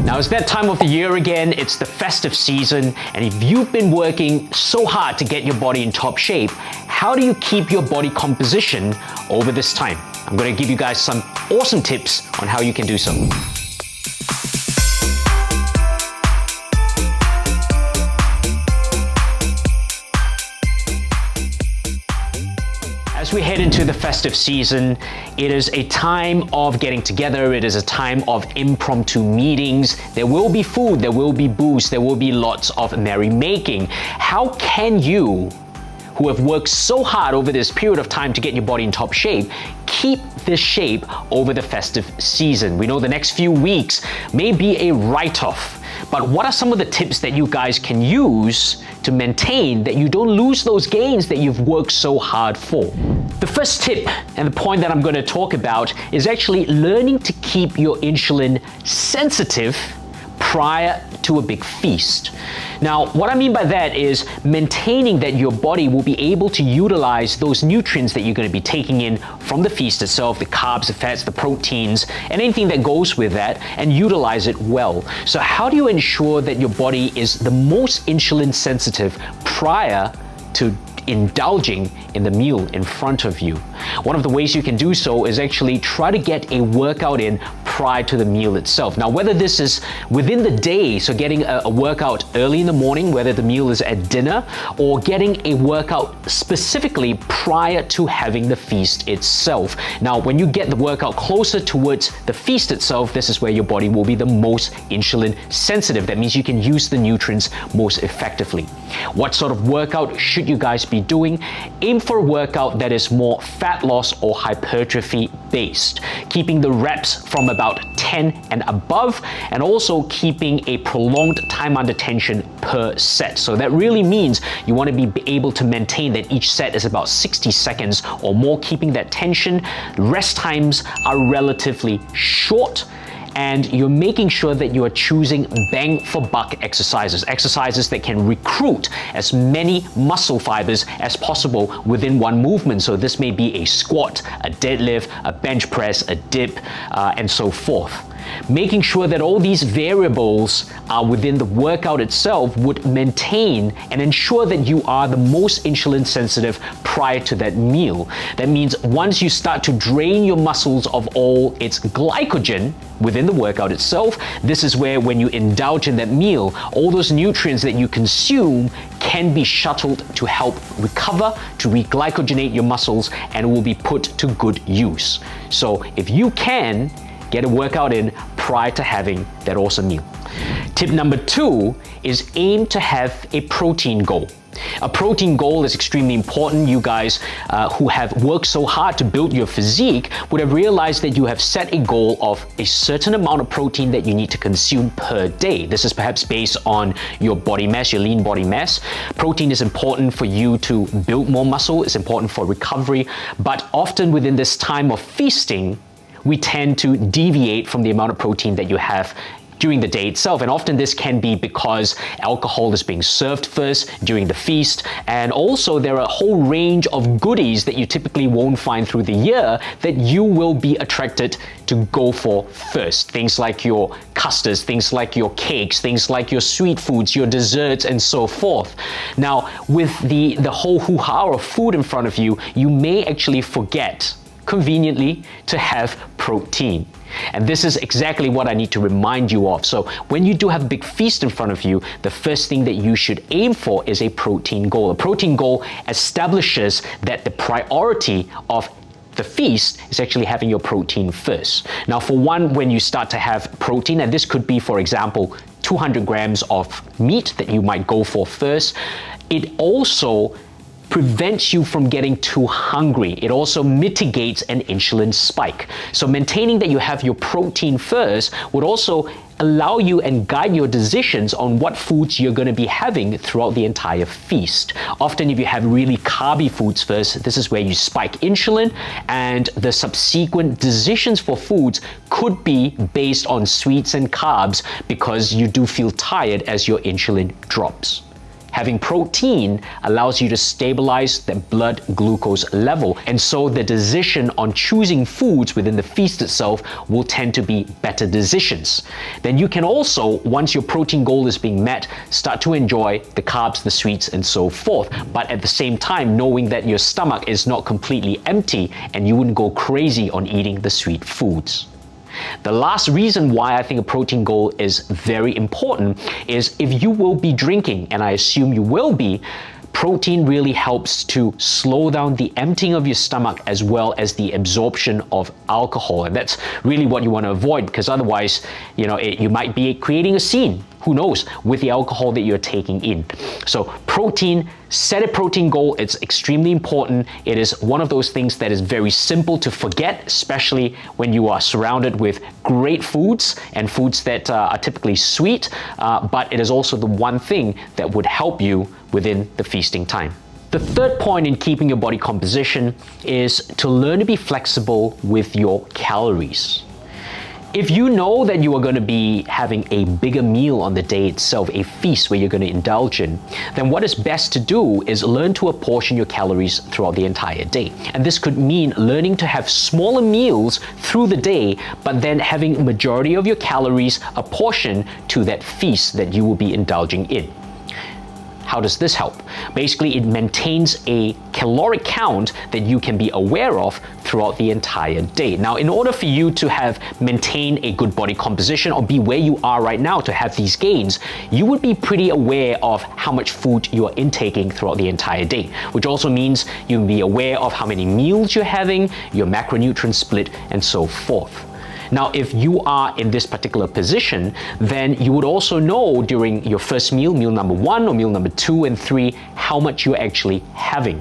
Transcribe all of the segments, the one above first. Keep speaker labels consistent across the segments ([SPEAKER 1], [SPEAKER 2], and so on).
[SPEAKER 1] Now it's that time of the year again, it's the festive season, and if you've been working so hard to get your body in top shape, how do you keep your body composition over this time? I'm going to give you guys some awesome tips on how you can do so. As we head into the festive season, it is a time of getting together, it is a time of impromptu meetings. There will be food, there will be booze, there will be lots of merrymaking. How can you, who have worked so hard over this period of time to get your body in top shape, keep this shape over the festive season? We know the next few weeks may be a write-off, but what are some of the tips that you guys can use to maintain that you don't lose those gains that you've worked so hard for? The first tip and the point that I'm going to talk about is actually learning to keep your insulin sensitive prior to a big feast. Now, what I mean by that is maintaining that your body will be able to utilize those nutrients that you're going to be taking in from the feast itself, the carbs, the fats, the proteins, and anything that goes with that, and utilize it well. So how do you ensure that your body is the most insulin sensitive prior to indulging in the meal in front of you? One of the ways you can do so is actually try to get a workout in prior to the meal itself. Now, whether this is within the day, so getting a workout early in the morning, whether the meal is at dinner, or getting a workout specifically prior to having the feast itself. Now, when you get the workout closer towards the feast itself, this is where your body will be the most insulin sensitive. That means you can use the nutrients most effectively. What sort of workout should you guys be doing? Aim for a workout that is more fat loss or hypertrophy based, keeping the reps from about 10 and above, and also keeping a prolonged time under tension per set. So that really means you want to be able to maintain that each set is about 60 seconds or more, keeping that tension. Rest times are relatively short, and you're making sure that you are choosing bang for buck exercises that can recruit as many muscle fibers as possible within one movement. So this may be a squat, a deadlift, a bench press, a dip, and so forth. Making sure that all these variables are within the workout itself would maintain and ensure that you are the most insulin sensitive prior to that meal. That means once you start to drain your muscles of all its glycogen within the workout itself, this is where when you indulge in that meal, all those nutrients that you consume can be shuttled to help recover, to reglycogenate your muscles, and will be put to good use. So if you can, get a workout in prior to having that awesome meal. Tip number 2 is aim to have a protein goal. A protein goal is extremely important. You guys who have worked so hard to build your physique would have realized that you have set a goal of a certain amount of protein that you need to consume per day. This is perhaps based on your body mass, your lean body mass. Protein is important for you to build more muscle. It's important for recovery. But often within this time of feasting, we tend to deviate from the amount of protein that you have during the day itself. And often this can be because alcohol is being served first during the feast. And also there are a whole range of goodies that you typically won't find through the year that you will be attracted to go for first. Things like your custards, things like your cakes, things like your sweet foods, your desserts, and so forth. Now, with the whole hoo-ha of food in front of you, you may actually forget conveniently to have protein. And this is exactly what I need to remind you of. So when you do have a big feast in front of you, the first thing that you should aim for is a protein goal. A protein goal establishes that the priority of the feast is actually having your protein first. Now, for one, when you start to have protein, and this could be, for example, 200 grams of meat that you might go for first, it also prevents you from getting too hungry. It also mitigates an insulin spike. So maintaining that you have your protein first would also allow you and guide your decisions on what foods you're going to be having throughout the entire feast. Often if you have really carby foods first, this is where you spike insulin, and the subsequent decisions for foods could be based on sweets and carbs because you do feel tired as your insulin drops. Having protein allows you to stabilize the blood glucose level, and so the decision on choosing foods within the feast itself will tend to be better decisions. Then you can also, once your protein goal is being met, start to enjoy the carbs, the sweets, and so forth, but at the same time knowing that your stomach is not completely empty and you wouldn't go crazy on eating the sweet foods. The last reason why I think a protein goal is very important is if you will be drinking, and I assume you will be, protein really helps to slow down the emptying of your stomach as well as the absorption of alcohol. And that's really what you want to avoid, because otherwise, you might be creating a scene, who knows, with the alcohol that you're taking in. So protein, set a protein goal. It's extremely important. It is one of those things that is very simple to forget, especially when you are surrounded with great foods and foods that are typically sweet, but it is also the one thing that would help you within the feasting time. The third point in keeping your body composition is to learn to be flexible with your calories. If you know that you are going to be having a bigger meal on the day itself, a feast where you're going to indulge in, then what is best to do is learn to apportion your calories throughout the entire day. And this could mean learning to have smaller meals through the day, but then having majority of your calories apportioned to that feast that you will be indulging in. How does this help? Basically, it maintains a caloric count that you can be aware of throughout the entire day. Now, in order for you to maintain a good body composition or be where you are right now to have these gains, you would be pretty aware of how much food you are intaking throughout the entire day, which also means you will be aware of how many meals you're having, your macronutrient split, and so forth. Now, if you are in this particular position, then you would also know during your first meal, meal number 1 or meal number 2 and 3, how much you're actually having.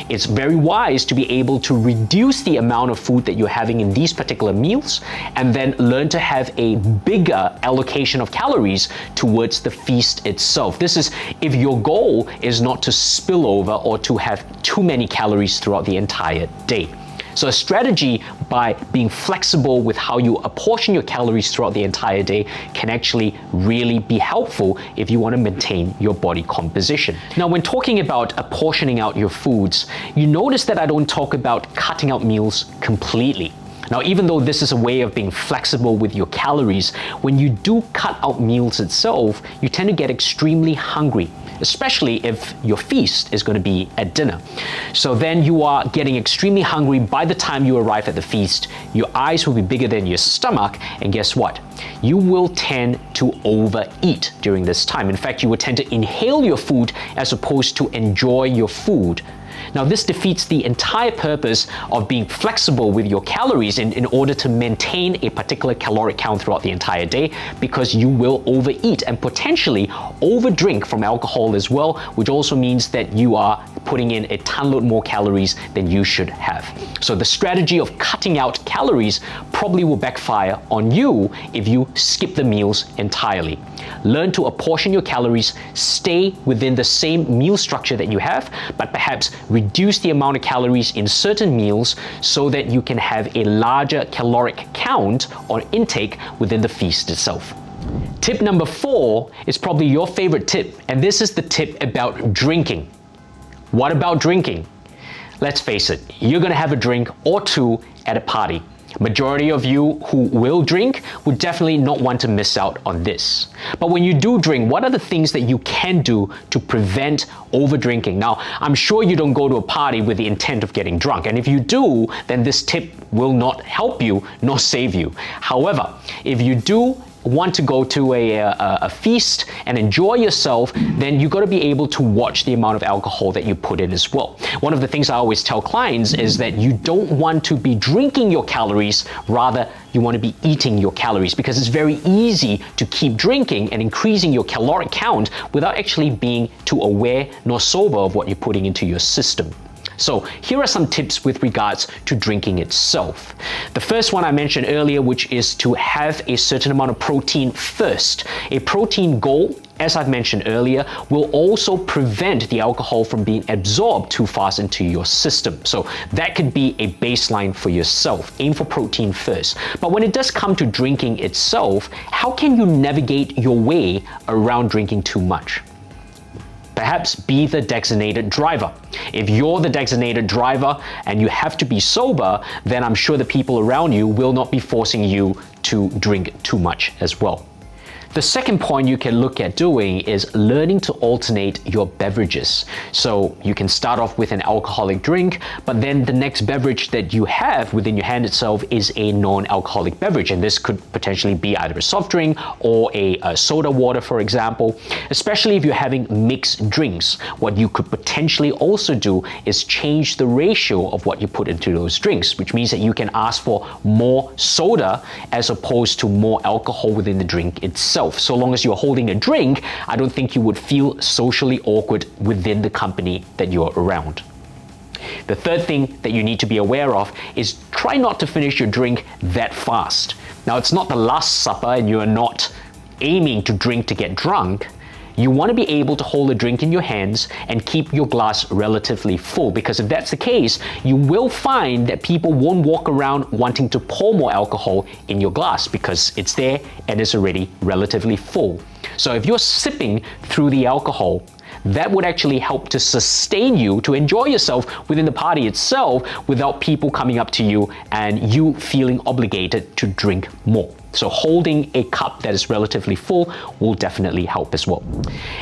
[SPEAKER 1] It's very wise to be able to reduce the amount of food that you're having in these particular meals and then learn to have a bigger allocation of calories towards the feast itself. This is if your goal is not to spill over or to have too many calories throughout the entire day. So a strategy by being flexible with how you apportion your calories throughout the entire day can actually really be helpful if you want to maintain your body composition. Now, when talking about apportioning out your foods, you notice that I don't talk about cutting out meals completely. Now, even though this is a way of being flexible with your calories, when you do cut out meals itself, you tend to get extremely hungry, especially if your feast is going to be at dinner. So then you are getting extremely hungry by the time you arrive at the feast. Your eyes will be bigger than your stomach, and guess what? You will tend to overeat during this time. In fact, you will tend to inhale your food as opposed to enjoy your food. Now, this defeats the entire purpose of being flexible with your calories in order to maintain a particular caloric count throughout the entire day, because you will overeat and potentially overdrink from alcohol as well, which also means that you are putting in a ton load more calories than you should have. So the strategy of cutting out calories probably will backfire on you if you skip the meals entirely. Learn to apportion your calories, stay within the same meal structure that you have, but perhaps reduce the amount of calories in certain meals so that you can have a larger caloric count or intake within the feast itself. Tip number 4 is probably your favorite tip, and this is the tip about drinking. What about drinking? Let's face it, you're gonna have a drink or two at a party. Majority of you who will drink would definitely not want to miss out on this. But when you do drink, what are the things that you can do to prevent over drinking? Now, I'm sure you don't go to a party with the intent of getting drunk, and if you do, then this tip will not help you nor save you. However, if you do want to go to a feast and enjoy yourself, then you got to be able to watch the amount of alcohol that you put in as well. One of the things I always tell clients is that you don't want to be drinking your calories, rather you want to be eating your calories, because it's very easy to keep drinking and increasing your caloric count without actually being too aware nor sober of what you're putting into your system. So here are some tips with regards to drinking itself. The first one I mentioned earlier, which is to have a certain amount of protein first. A protein goal, as I've mentioned earlier, will also prevent the alcohol from being absorbed too fast into your system. So that could be a baseline for yourself. Aim for protein first. But when it does come to drinking itself, how can you navigate your way around drinking too much? Perhaps be the designated driver. If you're the designated driver and you have to be sober, then I'm sure the people around you will not be forcing you to drink too much as well. The second point you can look at doing is learning to alternate your beverages. So you can start off with an alcoholic drink, but then the next beverage that you have within your hand itself is a non-alcoholic beverage. And this could potentially be either a soft drink or a soda water, for example. Especially if you're having mixed drinks, what you could potentially also do is change the ratio of what you put into those drinks, which means that you can ask for more soda as opposed to more alcohol within the drink itself. So long as you're holding a drink, I don't think you would feel socially awkward within the company that you're around. The third thing that you need to be aware of is try not to finish your drink that fast. Now, it's not the last supper and you're not aiming to drink to get drunk. You want to be able to hold a drink in your hands and keep your glass relatively full, because if that's the case, you will find that people won't walk around wanting to pour more alcohol in your glass because it's there and it's already relatively full. So if you're sipping through the alcohol, that would actually help to sustain you to enjoy yourself within the party itself without people coming up to you and you feeling obligated to drink more. So holding a cup that is relatively full will definitely help as well.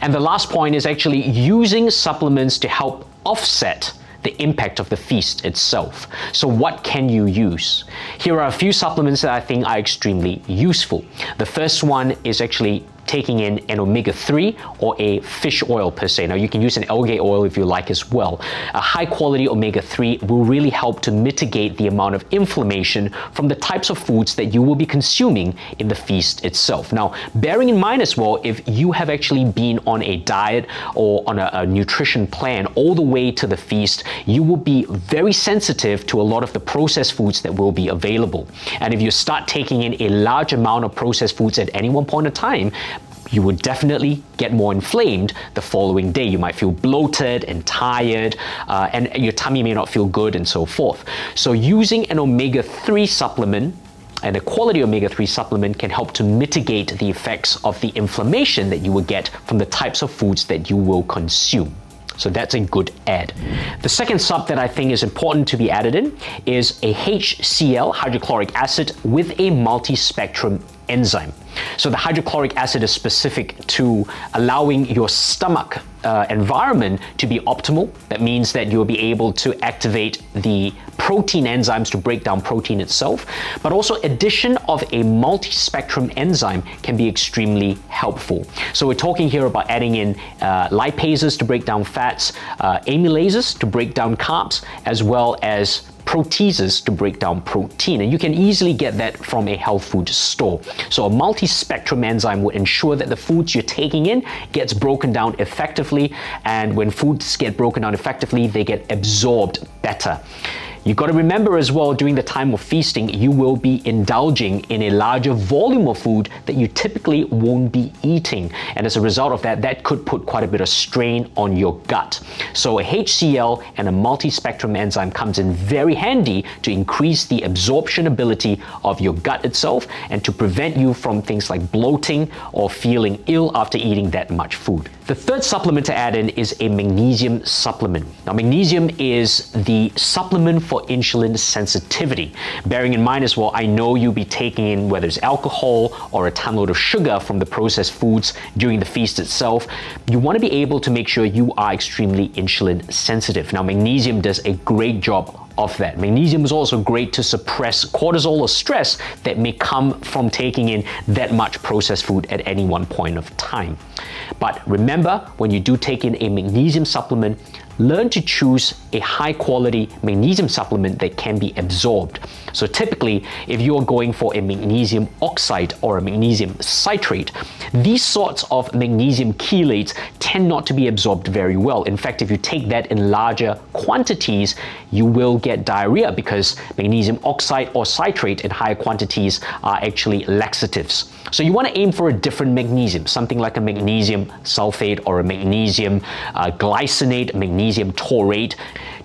[SPEAKER 1] And the last point is actually using supplements to help offset the impact of the feast itself. So what can you use? Here are a few supplements that I think are extremely useful. The first one is actually taking in an omega-3 or a fish oil per se. Now you can use an algae oil if you like as well. A high quality omega-3 will really help to mitigate the amount of inflammation from the types of foods that you will be consuming in the feast itself. Now, bearing in mind as well, if you have actually been on a diet or on a nutrition plan all the way to the feast, you will be very sensitive to a lot of the processed foods that will be available. And if you start taking in a large amount of processed foods at any one point in time, you would definitely get more inflamed the following day. You might feel bloated and tired, and your tummy may not feel good and so forth. So using an omega-3 supplement and a quality omega-3 supplement can help to mitigate the effects of the inflammation that you will get from the types of foods that you will consume. So that's a good add. The second sub that I think is important to be added in is a HCl, hydrochloric acid, with a multi-spectrum enzyme. So the hydrochloric acid is specific to allowing your stomach environment to be optimal. That means that you'll be able to activate the protein enzymes to break down protein itself, but also addition of a multi-spectrum enzyme can be extremely helpful. So we're talking here about adding in lipases to break down fats, amylases to break down carbs, as well as proteases to break down protein, and you can easily get that from a health food store. So a multi-spectrum enzyme will ensure that the foods you're taking in gets broken down effectively, and when foods get broken down effectively, they get absorbed better. You've got to remember as well, during the time of feasting, you will be indulging in a larger volume of food that you typically won't be eating. And as a result of that, that could put quite a bit of strain on your gut. So a HCl and a multi-spectrum enzyme comes in very handy to increase the absorption ability of your gut itself and to prevent you from things like bloating or feeling ill after eating that much food. The third supplement to add in is a magnesium supplement. Now, magnesium is the supplement for insulin sensitivity. Bearing in mind as well, I know you'll be taking in whether it's alcohol or a ton load of sugar from the processed foods during the feast itself. You want to be able to make sure you are extremely insulin sensitive. Now, magnesium does a great job of that. Magnesium is also great to suppress cortisol or stress that may come from taking in that much processed food at any one point of time. But remember, when you do take in a magnesium supplement, learn to choose a high quality magnesium supplement that can be absorbed. So typically, if you're going for a magnesium oxide or a magnesium citrate, these sorts of magnesium chelates tend not to be absorbed very well. In fact, if you take that in larger quantities, you will get diarrhea because magnesium oxide or citrate in higher quantities are actually laxatives. So you want to aim for a different magnesium, something like a magnesium sulfate or a magnesium glycinate, magnesium taurate.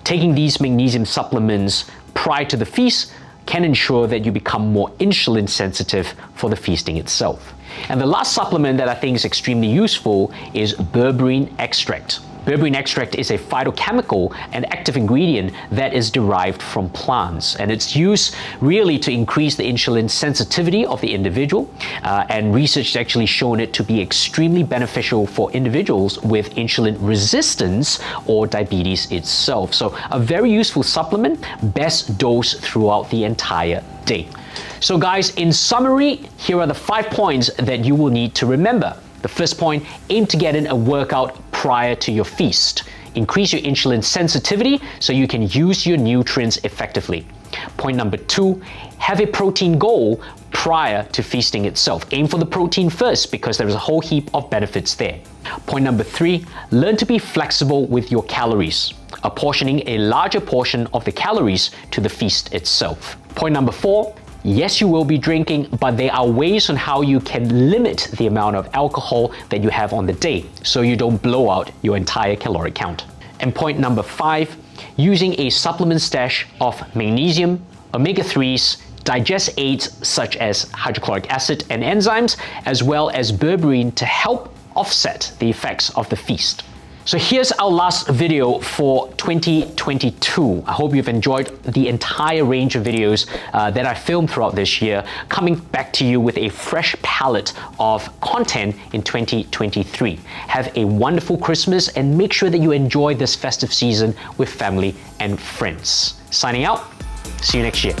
[SPEAKER 1] Taking these magnesium supplements prior to the feast can ensure that you become more insulin sensitive for the feasting itself. And the last supplement that I think is extremely useful is berberine extract. Berberine extract is a phytochemical and active ingredient that is derived from plants, and it's used really to increase the insulin sensitivity of the individual, and research has actually shown it to be extremely beneficial for individuals with insulin resistance or diabetes itself. So a very useful supplement, best dose throughout the entire day. So guys, in summary, here are the 5 points that you will need to remember. The first point, aim to get in a workout prior to your feast. Increase your insulin sensitivity so you can use your nutrients effectively. Point number 2, have a protein goal prior to feasting itself. Aim for the protein first because there is a whole heap of benefits there. Point number 3, learn to be flexible with your calories, apportioning a larger portion of the calories to the feast itself. Point number 4, yes, you will be drinking, but there are ways on how you can limit the amount of alcohol that you have on the day so you don't blow out your entire caloric count. And point number 5, using a supplement stash of magnesium, omega-3s, digest aids such as hydrochloric acid and enzymes, as well as berberine to help offset the effects of the feast. So here's our last video for 2022. I hope you've enjoyed the entire range of videos that I filmed throughout this year, coming back to you with a fresh palette of content in 2023. Have a wonderful Christmas and make sure that you enjoy this festive season with family and friends. Signing out, see you next year.